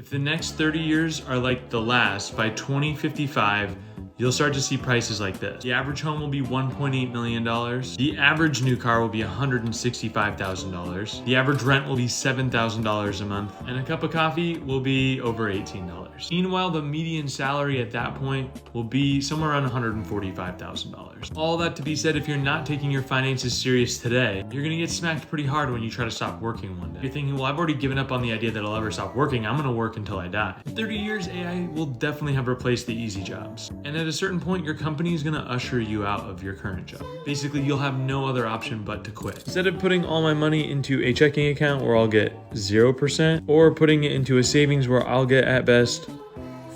If the next 30 years are like the last, by 2055, you'll start to see prices like this. The average home will be $1.8 million. The average new car will be $165,000. The average rent will be $7,000 a month. And a cup of coffee will be over $18. Meanwhile, the median salary at that point will be somewhere around $145,000. All that to be said, if you're not taking your finances serious today, you're gonna get smacked pretty hard when you try to stop working one day. You're thinking, well, I've already given up on the idea that I'll ever stop working. I'm gonna work until I die. In 30 years, AI will definitely have replaced the easy jobs. And at a certain point, your company is gonna usher you out of your current job. Basically, you'll have no other option but to quit. Instead of putting all my money into a checking account where I'll get 0%, or putting it into a savings where I'll get at best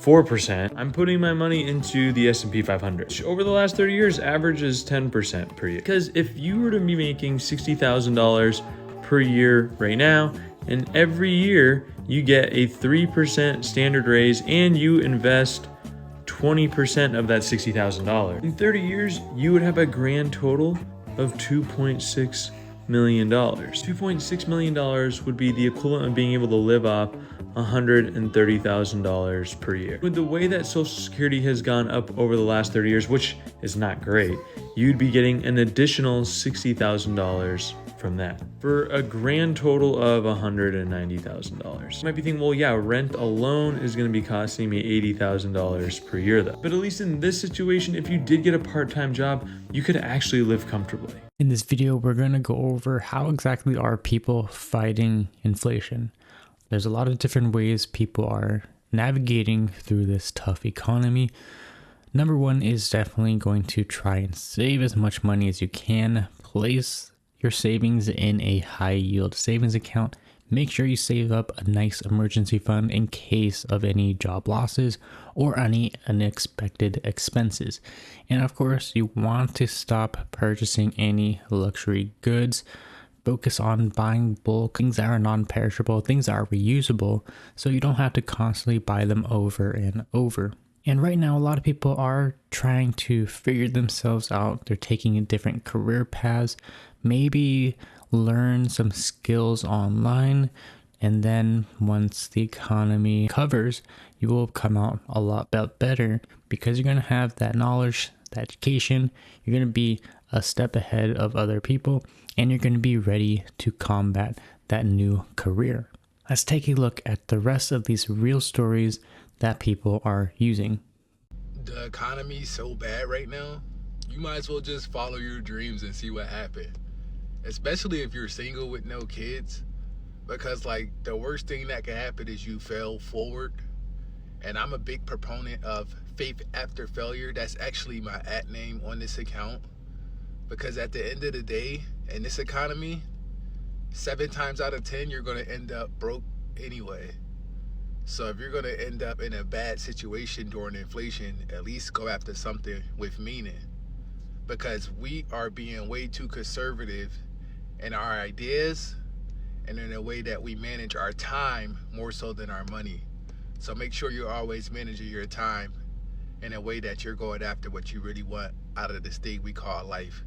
4%, I'm putting my money into the S&P 500, which over the last 30 years averages 10% per year. Because if you were to be making $60,000 per year right now, and every year you get a 3% standard raise and you invest 20% of that $60,000. In 30 years, you would have a grand total of $2.6 million. $2.6 million would be the equivalent of being able to live off $130,000 per year. With the way that Social Security has gone up over the last 30 years, which is not great, you'd be getting an additional $60,000 from that for a grand total of $190,000. You might be thinking, well, yeah, rent alone is going to be costing me $80,000 per year though. But at least in this situation, if you did get a part-time job, you could actually live comfortably. In this video, we're going to go over how exactly are people fighting inflation. There's a lot of different ways people are navigating through this tough economy. Number one is definitely going to try and save as much money as you can. Place your savings in a high yield savings account. Make sure you save up a nice emergency fund in case of any job losses or any unexpected expenses. And of course, you want to stop purchasing any luxury goods. Focus on buying bulk, things that are non-perishable, things that are reusable, so you don't have to constantly buy them over and over. And right now, a lot of people are trying to figure themselves out. They're taking different career paths, maybe learn some skills online, and then once the economy covers, you will come out a lot better because you're going to have that knowledge, that education. You're going to be a step ahead of other people, and you're going to be ready to combat that new career. Let's take a look at the rest of these real stories that people are using. The economy's so bad right now, you might as well just follow your dreams and see what happens. Especially if you're single with no kids, because like the worst thing that can happen is you fail forward. And I'm a big proponent of faith after failure. That's actually my @name on this account. Because at the end of the day, in this economy, 7 times out of 10, you're going to end up broke anyway. So if you're going to end up in a bad situation during inflation, at least go after something with meaning. Because we are being way too conservative in our ideas and in the way that we manage our time more so than our money. So make sure you're always managing your time in a way that you're going after what you really want out of this thing we call life.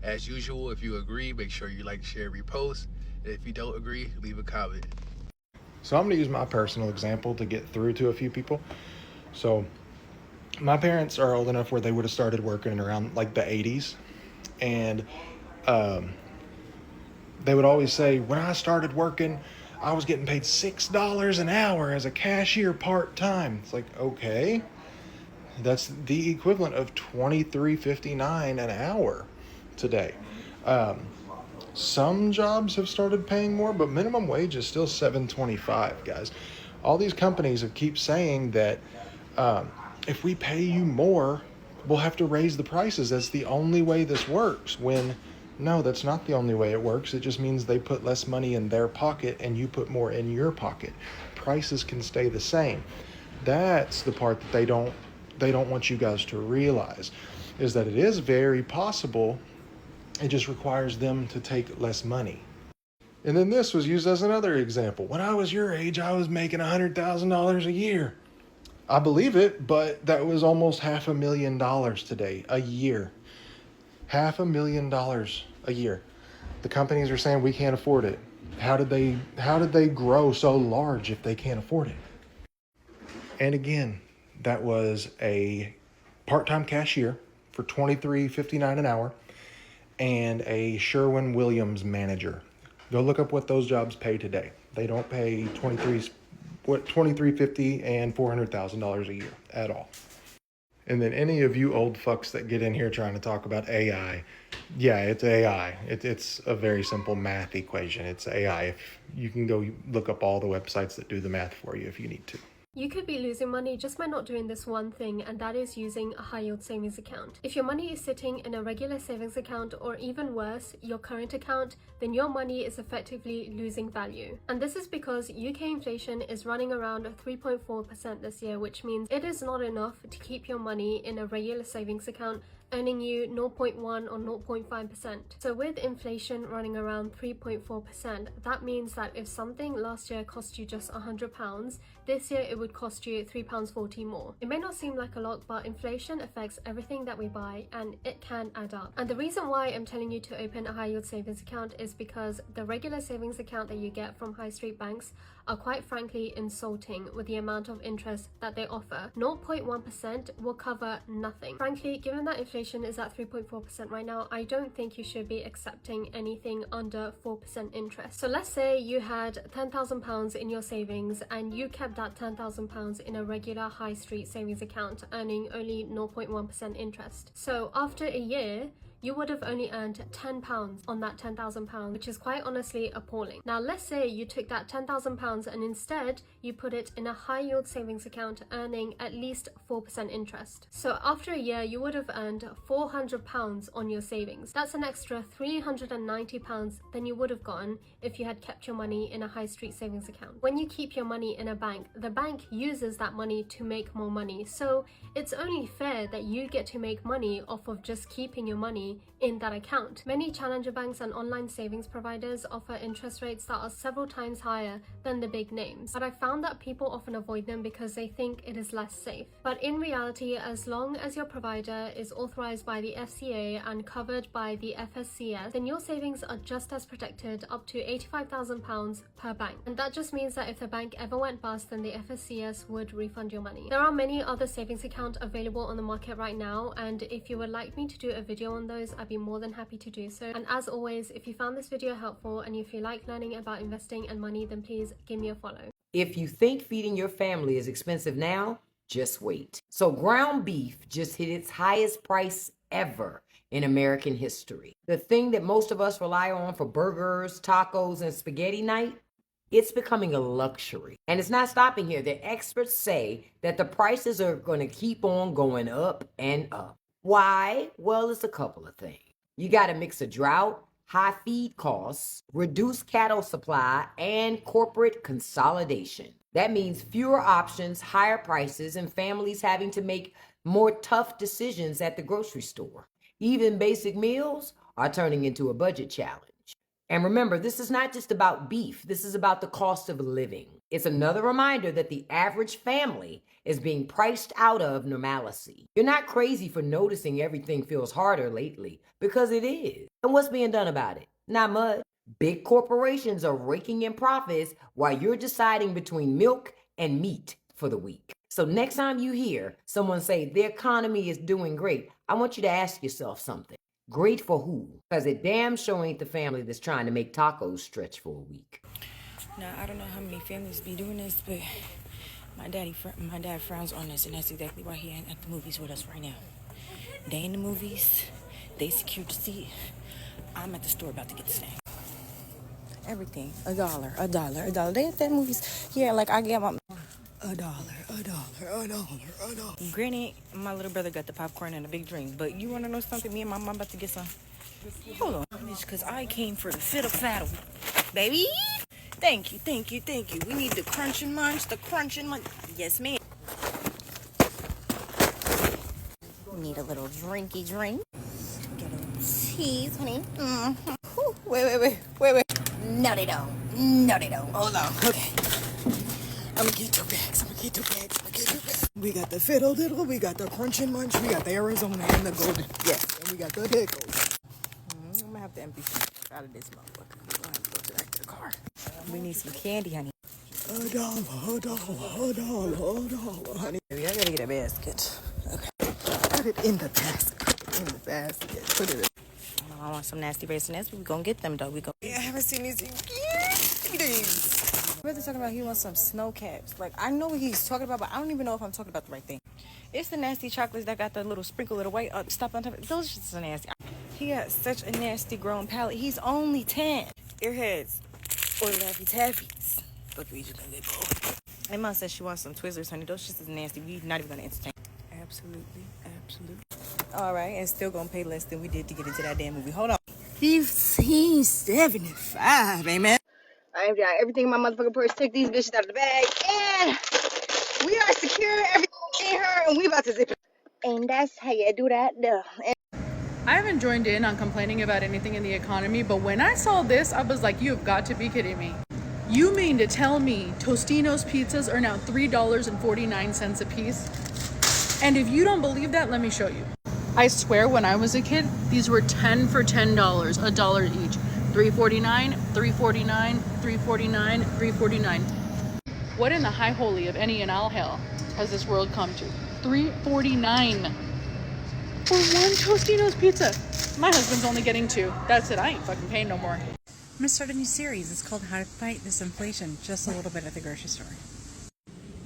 As usual, if you agree, make sure you like, share, repost. And if you don't agree, leave a comment. So I'm going to use my personal example to get through to a few people. So my parents are old enough where they would have started working around like the 80s. And they would always say, when I started working, I was getting paid $6 an hour as a cashier part-time. It's like, okay, that's the equivalent of $23.59 an hour today. Some jobs have started paying more, but minimum wage is still $7.25, guys. All these companies have keep saying that if we pay you more, we'll have to raise the prices. That's the only way this works. When no, that's not the only way it works. It just means they put less money in their pocket and you put more in your pocket. Prices can stay the same. That's the part that they don't want you guys to realize, is that it is very possible. It just requires them to take less money. And then this was used as another example. When I was your age, I was making $100,000 a year. I believe it, but that was almost $500,000 today, a year. $500,000 a year. The companies are saying we can't afford it. How did they grow so large if they can't afford it? And again, that was a part-time cashier for $23.59 an hour and a Sherwin-Williams manager. Go look up what those jobs pay today. They don't pay $23.50 and $400,000 a year at all. And then any of you old fucks that get in here trying to talk about AI, yeah, it's AI. It's a very simple math equation. It's AI. If you can go look up all the websites that do the math for you if you need to. You could be losing money just by not doing this one thing, and that is using a high yield savings account. If your money is sitting in a regular savings account, or even worse, your current account, then your money is effectively losing value. And this is because UK inflation is running around 3.4% this year, which means it is not enough to keep your money in a regular savings account earning you 0.1 or 0.5%. So with inflation running around 3.4%, that means that if something last year cost you just £100, this year it would cost you £3.40 more. It may not seem like a lot, but inflation affects everything that we buy and it can add up. And the reason why I'm telling you to open a high yield savings account is because the regular savings account that you get from high street banks are quite frankly insulting with the amount of interest that they offer. 0.1% will cover nothing. Frankly, given that inflation is at 3.4% right now, I don't think you should be accepting anything under 4% interest. So let's say you had £10,000 in your savings and you kept that £10,000 in a regular high street savings account earning only 0.1% interest. So after a year, you would have only earned £10 on that £10,000, which is quite honestly appalling. Now, let's say you took that £10,000 and instead you put it in a high yield savings account earning at least 4% interest. So after a year, you would have earned £400 on your savings. That's an extra £390 than you would have gotten if you had kept your money in a high street savings account. When you keep your money in a bank, the bank uses that money to make more money. So it's only fair that you get to make money off of just keeping your money in that account. Many challenger banks and online savings providers offer interest rates that are several times higher than the big names, but I found that people often avoid them because they think it is less safe. But in reality, as long as your provider is authorized by the FCA and covered by the FSCS, then your savings are just as protected up to £85,000 per bank. And that just means that if the bank ever went bust, then the FSCS would refund your money. There are many other savings accounts available on the market right now, and if you would like me to do a video on those, I'd be more than happy to do so. And as always, if you found this video helpful and if you like learning about investing and money, then please give me a follow. If you think feeding your family is expensive now, just wait. So ground beef just hit its highest price ever in American history. The thing that most of us rely on for burgers, tacos, and spaghetti night, it's becoming a luxury. And it's not stopping here. The experts say that the prices are going to keep on going up and up. Why? Well, it's a couple of things. You got a mix of drought, high feed costs, reduced cattle supply, and corporate consolidation. That means fewer options, higher prices, and families having to make more tough decisions at the grocery store. Even basic meals are turning into a budget challenge. And remember, this is not just about beef. This is about the cost of living. It's another reminder that the average family is being priced out of normalcy. You're not crazy for noticing everything feels harder lately, because it is. And what's being done about it? Not much. Big corporations are raking in profits while you're deciding between milk and meat for the week. So next time you hear someone say the economy is doing great, I want you to ask yourself something. Great for who? Because it damn sure ain't the family that's trying to make tacos stretch for a week. Now, I don't know how many families be doing this, but my dad frowns on this, and that's exactly why he ain't at the movies with us right now. They in the movies, they secured the seat. I'm at the store about to get the snack. Everything, $1. They at the movies, yeah, like I get my $1. Granny, my little brother got the popcorn and a big drink, but you wanna know something? Me and my mom about to get some. Hold on, because I came for the fiddle faddle, baby. Thank you. We need the crunch and munch, Yes, ma'am. Need a little drinky drink. Get a little cheese, honey. Mm-hmm. Wait. No, they don't. Hold on. Okay. I'm gonna get two bags. We got the fiddle diddle, we got the crunch and munch, we got the Arizona and the golden. Yes, and we got the pickles. I'm gonna have to empty some out of this motherfucker. We're gonna have to go back to the car. We need some candy, honey. $1, honey. Maybe I gotta get a basket. Okay. Put it in the basket. In the basket. Put it in. I want some nasty bracelets. We're gonna get them though. Yeah, I haven't seen these in days. We're talking about he wants some snow caps. Like, I know what he's talking about, but I don't even know if I'm talking about the right thing. It's the nasty chocolates that got the little sprinkle of the white stuff on top of it. Those just are nasty. He got such a nasty grown palate. He's only 10. Earheads or Laffy Taffies. But we just gonna get both. My mom says she wants some Twizzlers, honey. Those just as nasty. We're not even gonna entertain. Absolutely. All right, and still gonna pay less than we did to get into that damn movie. Hold on. 15.75, amen. I have got everything in my motherfucking purse. Took these bitches out of the bag, and we are secure. Everything in her, and we about to zip it. And that's how you do that, though. I haven't joined in on complaining about anything in the economy, but when I saw this, I was like, you've got to be kidding me. You mean to tell me Tostino's pizzas are now $3.49 a piece? And if you don't believe that, let me show you. I swear when I was a kid, these were 10 for $10, $1 each. $3.49, $3.49, $3.49, $3.49. What in the high holy of any and all hell has this world come to? $3.49 for one Tostino's pizza. My husband's only getting 2. That's it. I ain't fucking paying no more. I'm going to start a new series. It's called How to Fight This Inflation, just a little bit at the grocery store.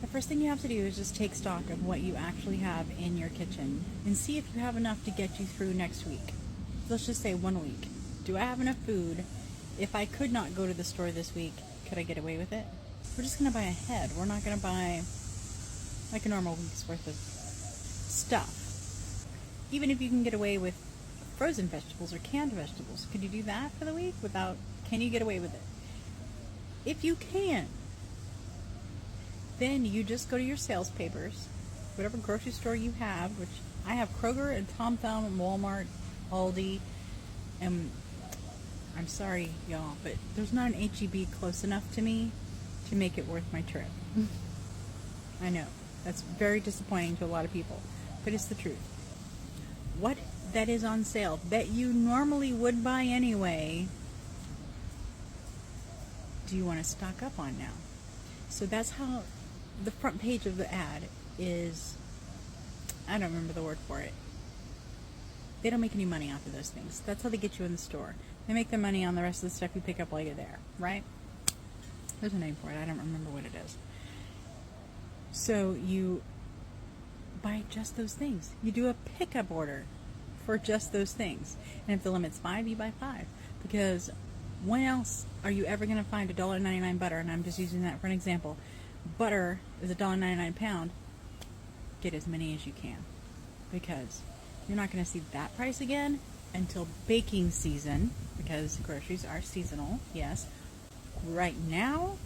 The first thing you have to do is just take stock of what you actually have in your kitchen and see if you have enough to get you through next week. Let's just say 1 week. Do I have enough food? If I could not go to the store this week, could I get away with it? We're just going to buy ahead. We're not going to buy like a normal week's worth of stuff. Even if you can get away with frozen vegetables or canned vegetables, could you do that for the week without, can you get away with it? If you can, then you just go to your sales papers, whatever grocery store you have, which I have Kroger and Tom Thumb and Walmart, Aldi, and I'm sorry, y'all, but there's not an H-E-B close enough to me to make it worth my trip. I know, that's very disappointing to a lot of people, but it's the truth. What that is on sale that you normally would buy anyway, do you want to stock up on now? So that's how the front page of the ad is. I don't remember the word for it. They don't make any money off of those things. That's how they get you in the store. They make their money on the rest of the stuff you pick up while you're there, right? There's a name for it. I don't remember what it is. So you buy just those things. You do a pickup order for just those things. And if the limit's 5, you buy 5. Because when else are you ever going to find $1.99 butter? And I'm just using that for an example. Butter is $1.99 a pound. Get as many as you can. Because you're not going to see that price again until baking season. Because groceries are seasonal, yes. Right now,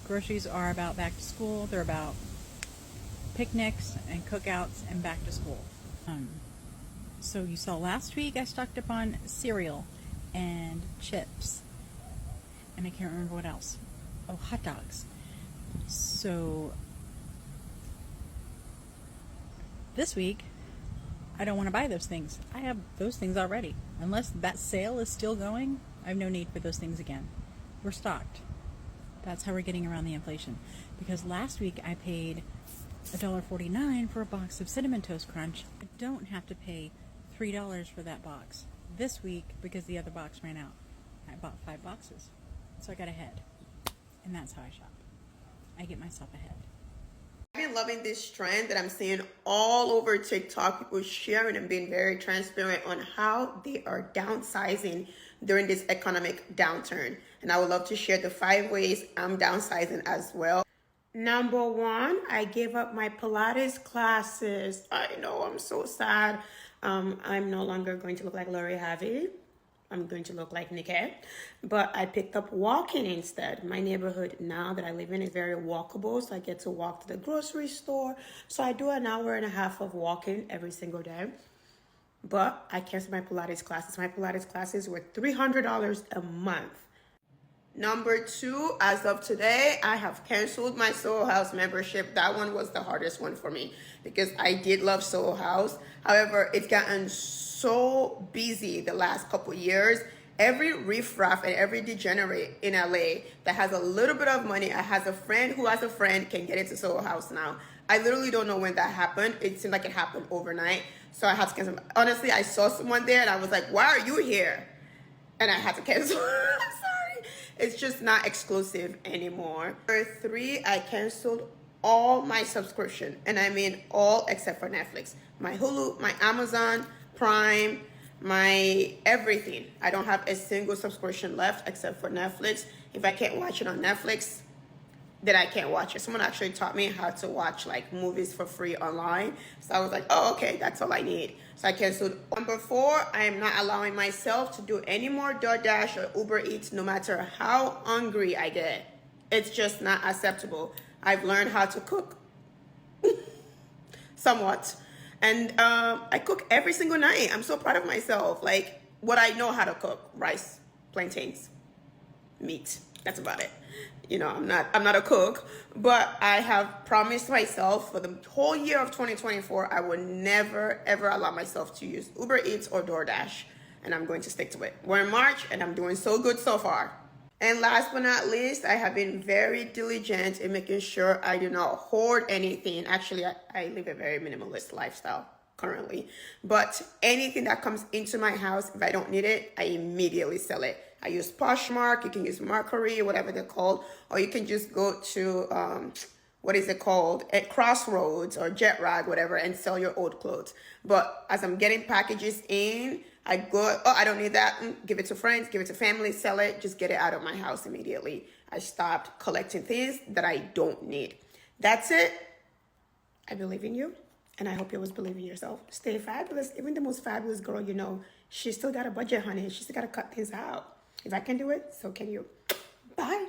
groceries are about back to school. They're about picnics and cookouts and back to school. So you saw last week I stocked up on cereal and chips, and I can't remember what else. Oh, hot dogs. So this week I don't want to buy those things. I have those things already. Unless that sale is still going, I have no need for those things again. We're stocked. That's how we're getting around the inflation. Because last week I paid $1.49 for a box of Cinnamon Toast Crunch. I don't have to pay $3 for that box. This week, because the other box ran out, I bought 5 boxes. So I got ahead. And that's how I shop. I get myself ahead. I've been loving this trend that I'm seeing all over TikTok. People sharing and being very transparent on how they are downsizing during this economic downturn. And I would love to share the 5 ways I'm downsizing as well. Number 1, I gave up my Pilates classes. I know, I'm so sad. I'm no longer going to look like Lori Harvey. I'm going to look like Nikki. But I picked up walking instead. My neighborhood now that I live in is very walkable, so I get to walk to the grocery store. So I do an hour and a half of walking every single day. But I canceled my Pilates classes. My Pilates classes were $300 a month. Number 2, as of today, I have canceled my Soho House membership. That one was the hardest one for me because I did love Soho House. However, it's gotten so busy the last couple years Every riffraff and every degenerate in LA that has a little bit of money, has a friend who has a friend, can get into Soho House now. I literally don't know when that happened. It seemed like it happened overnight. So I had to cancel. Honestly, I saw someone there and I was like, why are you here? And I had to cancel. I'm sorry. It's just not exclusive anymore. Number 3, I canceled all my subscription. And I mean all except for Netflix. My Hulu, my Amazon Prime, my everything. I don't have a single subscription left except for Netflix. If I can't watch it on Netflix, then I can't watch it. Someone actually taught me how to watch like movies for free online. So I was like, oh, okay, that's all I need. So I canceled. Number 4, I am not allowing myself to do any more DoorDash or Uber Eats no matter how hungry I get. It's just not acceptable. I've learned how to cook somewhat. And I cook every single night. I'm so proud of myself. Like what I know how to cook: rice, plantains, meat. That's about it. You know, I'm not a cook, but I have promised myself for the whole year of 2024, I will never, ever allow myself to use Uber Eats or DoorDash. And I'm going to stick to it. We're in March and I'm doing so good so far. And last but not least, I have been very diligent in making sure I do not hoard anything. Actually, I live a very minimalist lifestyle currently. But anything that comes into my house, if I don't need it, I immediately sell it. I use Poshmark, you can use Mercury, whatever they're called, or you can just go to, what is it called, at Crossroads or Jet Rag, whatever, and sell your old clothes. But as I'm getting packages in, I go, oh, I don't need that, give it to friends, give it to family, sell it, just get it out of my house immediately. I stopped collecting things that I don't need. That's it. I believe in you, and I hope you always believe in yourself. Stay fabulous. Even the most fabulous girl you know, she still got a budget, honey. She still got to cut things out. If I can do it, so can you. Bye.